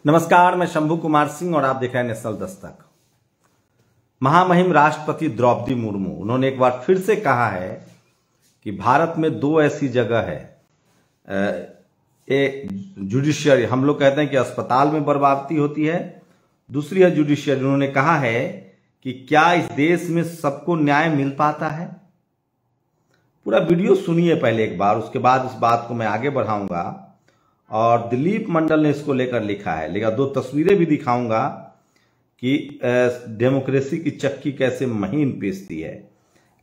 नमस्कार, मैं शंभू कुमार सिंह और आप देख रहे हैं नेशनल दस्तक। महामहिम राष्ट्रपति द्रौपदी मुर्मू उन्होंने एक बार फिर से कहा है कि भारत में दो ऐसी जगह है, एक जुडिशियरी, हम लोग कहते हैं कि अस्पताल में बर्बादी होती है, दूसरी है जुडिशियरी। उन्होंने कहा है कि क्या इस देश में सबको न्याय मिल पाता है। पूरा वीडियो सुनिए पहले एक बार, उसके बाद इस बात को मैं आगे बढ़ाऊंगा। और दिलीप मंडल ने इसको लेकर लिखा है, लेकिन दो तस्वीरें भी दिखाऊंगा कि डेमोक्रेसी की चक्की कैसे महीन पीसती है।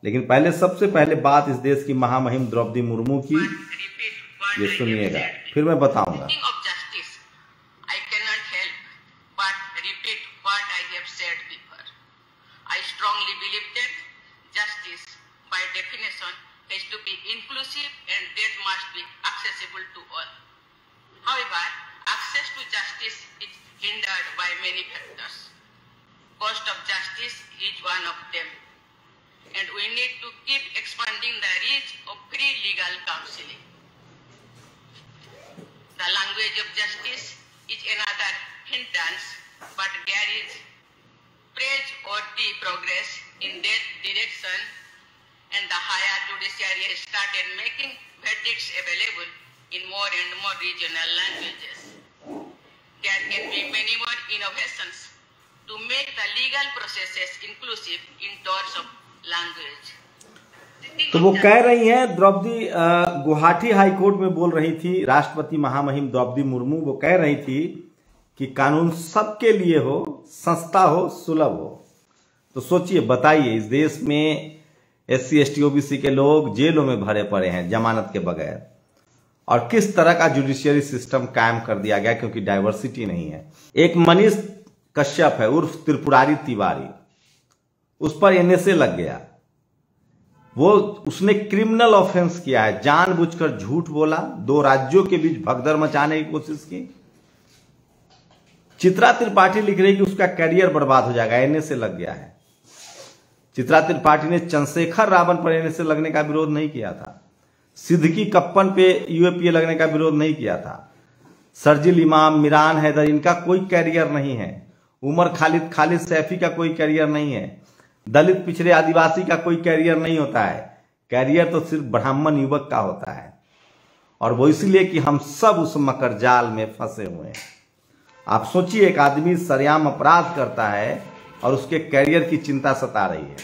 लेकिन पहले सबसे पहले बात इस देश की महामहिम द्रौपदी मुर्मू की, ये सुनिएगा, फिर मैं बताऊंगा। However, access to justice is hindered by many factors. Cost of justice is one of them, and we need to keep expanding the reach of free legal counseling. The language of justice is another hindrance, but there is praiseworthy progress in that direction, and the higher judiciary has started making verdicts available in more and more regional languages. There can be many more innovations to make the legal processes inclusive in terms of language. तो वो कह रही हैं Draupadi, Guwahati high court में बोल रही थी राष्ट्रपति महामहिम द्रौपदी मुर्मू। वो कह रही थी कि कानून सबके लिए हो, सस्ता हो, सुलभ हो। तो सोचिए, बताइए, इस देश में SC ST OBC के लोग जेलों में भरे पड़े हैं जमानत के बगैर, और किस तरह का जुडिशियरी सिस्टम कायम कर दिया गया क्योंकि डाइवर्सिटी नहीं है। एक मनीष कश्यप है उर्फ त्रिपुरारी तिवारी, उस पर NSA लग गया। उसने क्रिमिनल ऑफेंस किया है, जानबूझकर झूठ बोला, दो राज्यों के बीच भगदड़ मचाने की कोशिश की। चित्रा त्रिपाठी लिख रही कि उसका कैरियर बर्बाद हो जाएगा, NSA लग गया है। चित्रा त्रिपाठी ने चंद्रशेखर रावण पर NSA लगने का विरोध नहीं किया था, सिद्दीकी कप्पन पे UAPA लगने का विरोध नहीं किया था। शर्जील इमाम, मिरान हैदर, इनका कोई कैरियर नहीं है। उमर खालिद सैफी का कोई कैरियर नहीं है। दलित पिछड़े आदिवासी का कोई कैरियर नहीं होता है। कैरियर तो सिर्फ ब्राह्मण युवक का होता है, और वो इसलिए कि हम सब उस मकर जाल में फंसे हुए हैं। आप सोचिए, एक आदमी सरेआम अपराध करता है और उसके कैरियर की चिंता सता रही है।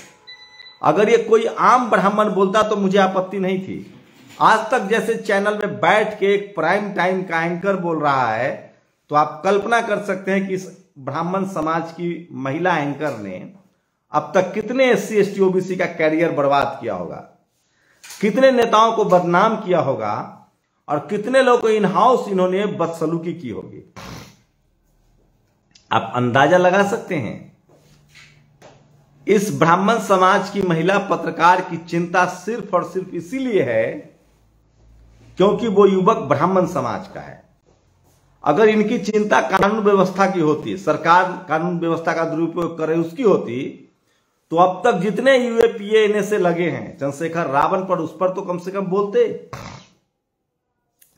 अगर ये कोई आम ब्राह्मण बोलता तो मुझे आपत्ति नहीं थी। आज तक जैसे चैनल में बैठ के एक प्राइम टाइम का एंकर बोल रहा है, तो आप कल्पना कर सकते हैं कि इस ब्राह्मण समाज की महिला एंकर ने अब तक कितने SC ST OBC का कैरियर बर्बाद किया होगा, कितने नेताओं को बदनाम किया होगा, और कितने लोगों को इन हाउस इन्होंने बदसलूकी की होगी। आप अंदाजा लगा सकते हैं। इस ब्राह्मण समाज की महिला पत्रकार की चिंता सिर्फ और सिर्फ इसीलिए है क्योंकि वो युवक ब्राह्मण समाज का है। अगर इनकी चिंता कानून व्यवस्था की होती, सरकार कानून व्यवस्था का दुरुपयोग करे उसकी होती, तो अब तक जितने UAPA NSA लगे हैं, चंद्रशेखर रावण पर, उस पर तो कम से कम बोलते,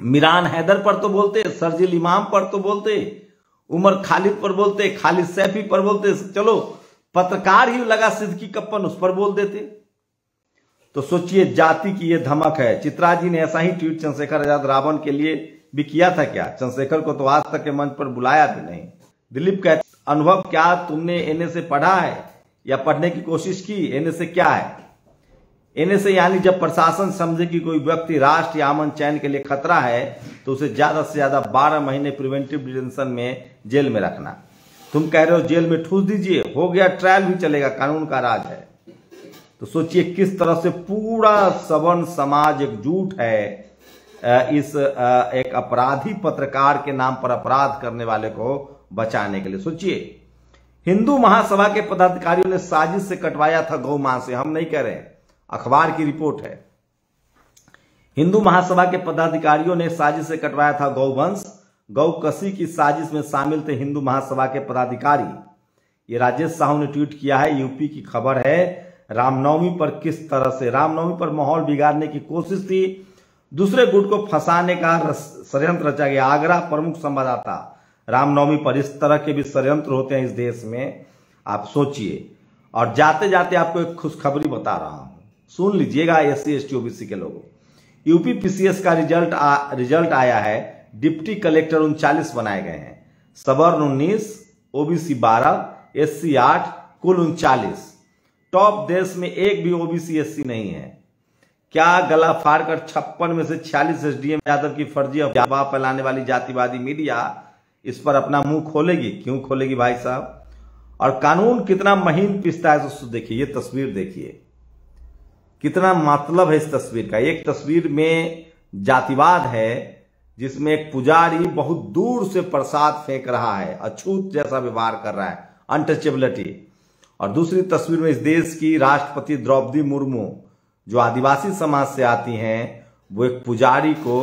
मिरान हैदर पर तो बोलते, शर्जील इमाम पर तो बोलते, उमर खालिद पर बोलते, खालिद सैफी पर बोलते, चलो पत्रकार ही लगा सिद्दीकी कप्पन, उस पर बोल देते। तो सोचिए, जाति की ये धमक है। चित्रा जी ने ऐसा ही ट्वीट चंद्रशेखर आजाद रावण के लिए भी किया था क्या? चंद्रशेखर को तो आज तक के मंच पर बुलाया भी नहीं। दिलीप कहते, अनुभव क्या तुमने NSA पढ़ा है या पढ़ने की कोशिश की? NSA क्या है? NSA यानी जब प्रशासन समझे कि कोई व्यक्ति राष्ट्र या अमन चैन के लिए खतरा है, तो उसे ज्यादा से ज्यादा 12 महीने प्रिवेंटिव डिटेंशन में जेल में रखना। तुम कह रहे हो जेल में ठूस दीजिए, हो गया, ट्रायल भी चलेगा, कानून का राज है। तो सोचिए किस तरह से पूरा सवर्ण समाज एकजुट है इस एक अपराधी पत्रकार के नाम पर अपराध करने वाले को बचाने के लिए। सोचिए, हिंदू महासभा के पदाधिकारियों ने साजिश से कटवाया था गौ मांस से, हम नहीं कह रहे, अखबार की रिपोर्ट है। हिंदू महासभा के पदाधिकारियों ने साजिश से कटवाया था गौवंश। गौकसी की साजिश में शामिल थे हिंदू महासभा के पदाधिकारी। ये राजेश साहू ने ट्वीट किया है। यूपी की खबर है। रामनवमी पर किस तरह से रामनवमी पर माहौल बिगाड़ने की कोशिश थी, दूसरे गुट को फंसाने का षड्यंत्र रचा गया। आगरा प्रमुख संवाददाता रामनवमी पर। इस तरह के भी षड्यंत्र होते हैं इस देश में, आप सोचिए। और जाते जाते आपको एक खुशखबरी बता रहा हूं, सुन लीजिएगा SC ST OBC के लोगों। यूपी PCS का रिजल्ट आया है। डिप्टी कलेक्टर 39 बनाए गए हैं, सवर्ण 19, OBC 12, SC 8, कुल 39। टॉप देश में एक भी OBC SC नहीं है। क्या गला फाड़कर 56 में से 46 SDM यादव की फर्जी अफवाह फैलाने वाली जातिवादी मीडिया इस पर अपना मुंह खोलेगी? क्यों खोलेगी भाई साहब? और कानून कितना महीन पिसता है दोस्तों, देखिए ये तस्वीर देखिए, कितना मतलब है इस तस्वीर का। एक तस्वीर में जातिवाद है जिसमें एक पुजारी बहुत दूर से प्रसाद फेंक रहा है, अछूत जैसा व्यवहार कर रहा है, अनटचेबिलिटी। और दूसरी तस्वीर में इस देश की राष्ट्रपति द्रौपदी मुर्मू जो आदिवासी समाज से आती हैं, वो एक पुजारी को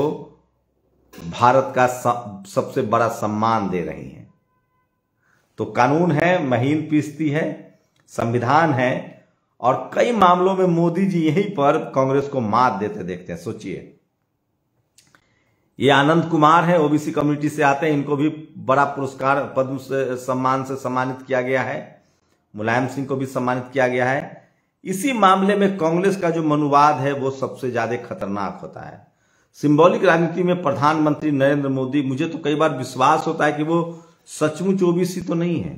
भारत का सबसे बड़ा सम्मान दे रही हैं। तो कानून है, महीन पीसती है, संविधान है, और कई मामलों में मोदी जी यहीं पर कांग्रेस को मात देते देखते हैं। सोचिए, ये आनंद कुमार है, OBC कम्युनिटी से आते हैं, इनको भी बड़ा पुरस्कार पद्म सम्मान से सम्मानित किया गया है। मुलायम सिंह को भी सम्मानित किया गया है। इसी मामले में कांग्रेस का जो मनुवाद है वो सबसे ज्यादा खतरनाक होता है। सिंबॉलिक राजनीति में प्रधानमंत्री नरेंद्र मोदी, मुझे तो कई बार विश्वास होता है कि वो सचमुच OBC तो नहीं है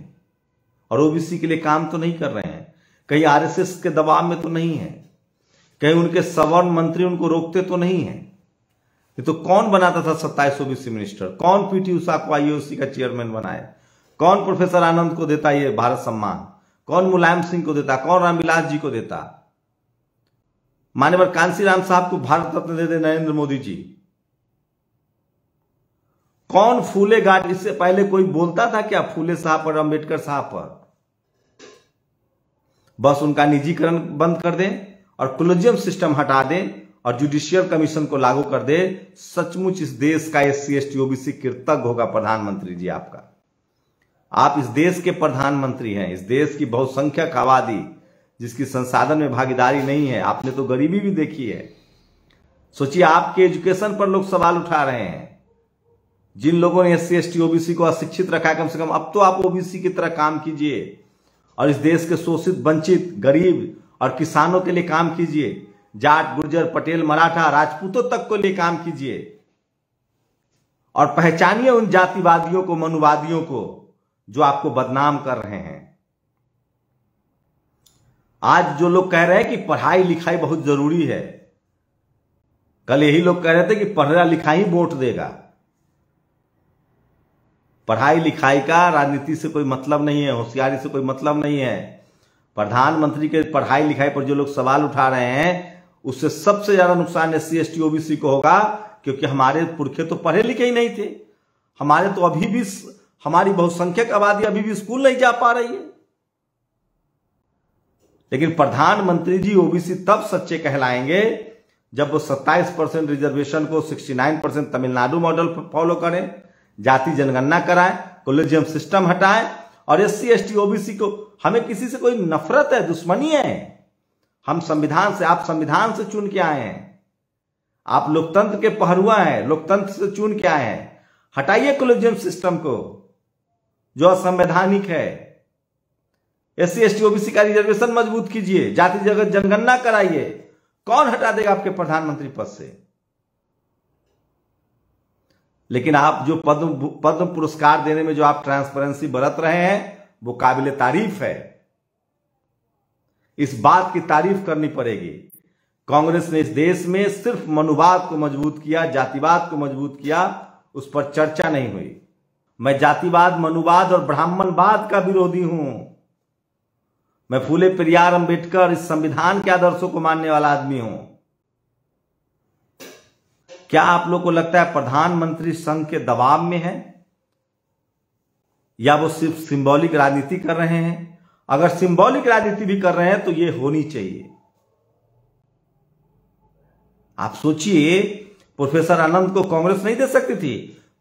और OBC के लिए काम तो नहीं कर रहे हैं, कहीं RSS के दबाव में तो नहीं है, कहीं उनके सवर्ण मंत्री उनको रोकते तो नहीं है। ये तो कौन बनाता था 27 OBC मिनिस्टर? कौन PT उषा को IOC का चेयरमैन बनाए? कौन प्रोफेसर आनंद को देता ये भारत सम्मान? कौन मुलायम सिंह को देता? कौन रामविलास जी को देता? मान्यवर कांसीराम साहब को भारत रत्न दे दे नरेंद्र मोदी जी। कौन फूले गार्ड? इससे पहले कोई बोलता था क्या फूले साहब पर, अंबेडकर साहब पर? बस उनका निजीकरण बंद कर दें और कोलेजियम सिस्टम हटा दें और जुडिशियल कमीशन को लागू कर दे। सचमुच इस देश का SC ST OBC कृतज्ञ होगा प्रधानमंत्री जी आपका। आप इस देश के प्रधानमंत्री हैं, इस देश की बहुसंख्यक आबादी जिसकी संसाधन में भागीदारी नहीं है। आपने तो गरीबी भी देखी है। सोचिए, आपके एजुकेशन पर लोग सवाल उठा रहे हैं। जिन लोगों ने SC ST OBC को अशिक्षित रखा है, कम से कम अब तो आप OBC की तरह काम कीजिए और इस देश के शोषित, वंचित, गरीब और किसानों के लिए काम कीजिए। जाट, गुर्जर, पटेल, मराठा, राजपूतों तक को लिए काम कीजिए और पहचानिए उन जातिवादियों को, मनुवादियों को जो आपको बदनाम कर रहे हैं। आज जो लोग कह रहे हैं कि पढ़ाई लिखाई बहुत जरूरी है, कल यही लोग कह रहे थे कि पढ़ा लिखा ही वोट देगा। पढ़ाई लिखाई का राजनीति से कोई मतलब नहीं है, होशियारी से कोई मतलब नहीं है। प्रधानमंत्री के पढ़ाई लिखाई पर जो लोग सवाल उठा रहे हैं, उससे सबसे ज्यादा नुकसान SC ST OBC को होगा, क्योंकि हमारे पुरखे तो पढ़े लिखे ही नहीं थे। हमारे तो अभी भी, हमारी बहुसंख्यक आबादी अभी भी स्कूल नहीं जा पा रही है। लेकिन प्रधानमंत्री जी OBC तब सच्चे कहलाएंगे जब वो 27% रिजर्वेशन को 69% तमिलनाडु मॉडल फॉलो करें, जाति जनगणना कराएं, कोलेजियम सिस्टम हटाएं और SC ST OBC को, हमें किसी से कोई नफरत है, दुश्मनी है? हम संविधान से, आप संविधान से चुन के आए हैं, आप लोकतंत्र के पहरुआ हैं, लोकतंत्र से चुन के आए हैं। हटाइए कोलेजियम सिस्टम को जो असंवैधानिक है। SC ST OBC का रिजर्वेशन मजबूत कीजिए, जाति जगत जनगणना कराइए। कौन हटा देगा आपके प्रधानमंत्री पद से? लेकिन आप जो पद्म पुरस्कार देने में जो आप ट्रांसपेरेंसी बरत रहे हैं, वो काबिले तारीफ है। इस बात की तारीफ करनी पड़ेगी। कांग्रेस ने इस देश में सिर्फ मनुवाद को मजबूत किया, जातिवाद को मजबूत किया, उस पर चर्चा नहीं हुई। मैं जातिवाद, मनुवाद और ब्राह्मणवाद का विरोधी हूं। मैं फूले पेरियार, अंबेडकर, इस संविधान के आदर्शों को मानने वाला आदमी हूं। क्या आप लोग को लगता है प्रधानमंत्री संघ के दबाव में है या वो सिर्फ सिंबॉलिक राजनीति कर रहे हैं? अगर सिंबॉलिक राजनीति भी कर रहे हैं तो ये होनी चाहिए। आप सोचिए, प्रोफेसर आनंद को कांग्रेस नहीं दे सकती थी?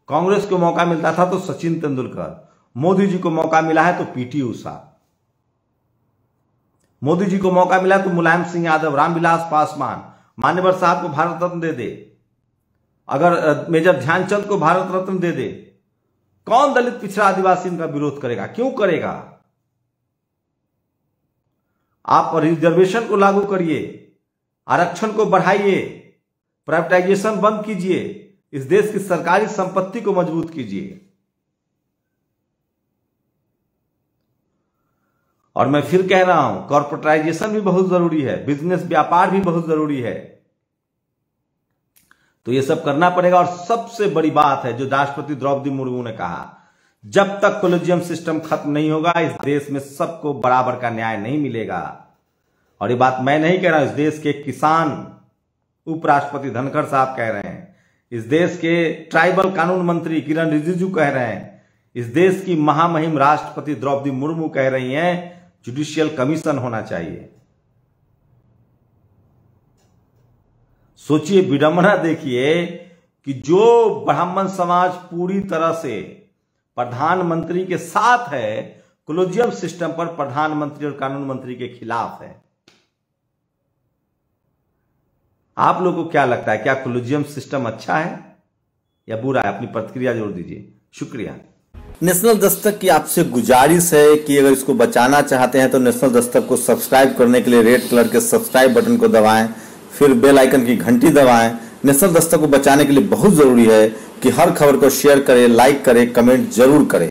कांग्रेस को मौका मिलता था तो सचिन तेंदुलकर, मोदी जी को मौका मिला है तो PT उषा, मोदी जी को मौका मिला तो मुलायम सिंह यादव, रामविलास पासवान, मान्यवर साहब को भारत रत्न दे दे, अगर मेजर ध्यानचंद को भारत रत्न दे दे, कौन दलित पिछड़ा आदिवासी इनका विरोध करेगा? क्यों करेगा? आप रिजर्वेशन को लागू करिए, आरक्षण को बढ़ाइए, प्राइवेटाइजेशन बंद कीजिए, इस देश की सरकारी संपत्ति को मजबूत कीजिए। और मैं फिर कह रहा हूं, कॉर्पोरेटाइजेशन भी बहुत जरूरी है, बिजनेस व्यापार भी बहुत जरूरी है। तो ये सब करना पड़ेगा। और सबसे बड़ी बात है जो राष्ट्रपति द्रौपदी मुर्मू ने कहा, जब तक कॉलेजियम सिस्टम खत्म नहीं होगा इस देश में सबको बराबर का न्याय नहीं मिलेगा। और ये बात मैं नहीं कह रहा हूं, इस देश के किसान उपराष्ट्रपति धनखड़ साहब कह रहे हैं, इस देश के ट्राइबल कानून मंत्री किरण रिजिजू कह रहे हैं, इस देश की महामहिम राष्ट्रपति द्रौपदी मुर्मू कह रही हैं, जुडिशियल कमीशन होना चाहिए। सोचिए, विडंबना देखिए कि जो ब्राह्मण समाज पूरी तरह से प्रधानमंत्री के साथ है, कॉलेजियम सिस्टम पर प्रधानमंत्री और कानून मंत्री के खिलाफ है। आप लोगों को क्या लगता है, क्या कॉलेजियम सिस्टम अच्छा है या बुरा है? अपनी प्रतिक्रिया जरूर दीजिए। शुक्रिया। नेशनल दस्तक की आपसे गुजारिश है कि अगर इसको बचाना चाहते हैं तो नेशनल दस्तक को सब्सक्राइब करने के लिए रेड कलर के सब्सक्राइब बटन को दबाएं, फिर बेल आइकन की घंटी दबाएं। नेशनल दस्तक को बचाने के लिए बहुत जरूरी है कि हर खबर को शेयर करें, लाइक करें, कमेंट जरूर करें।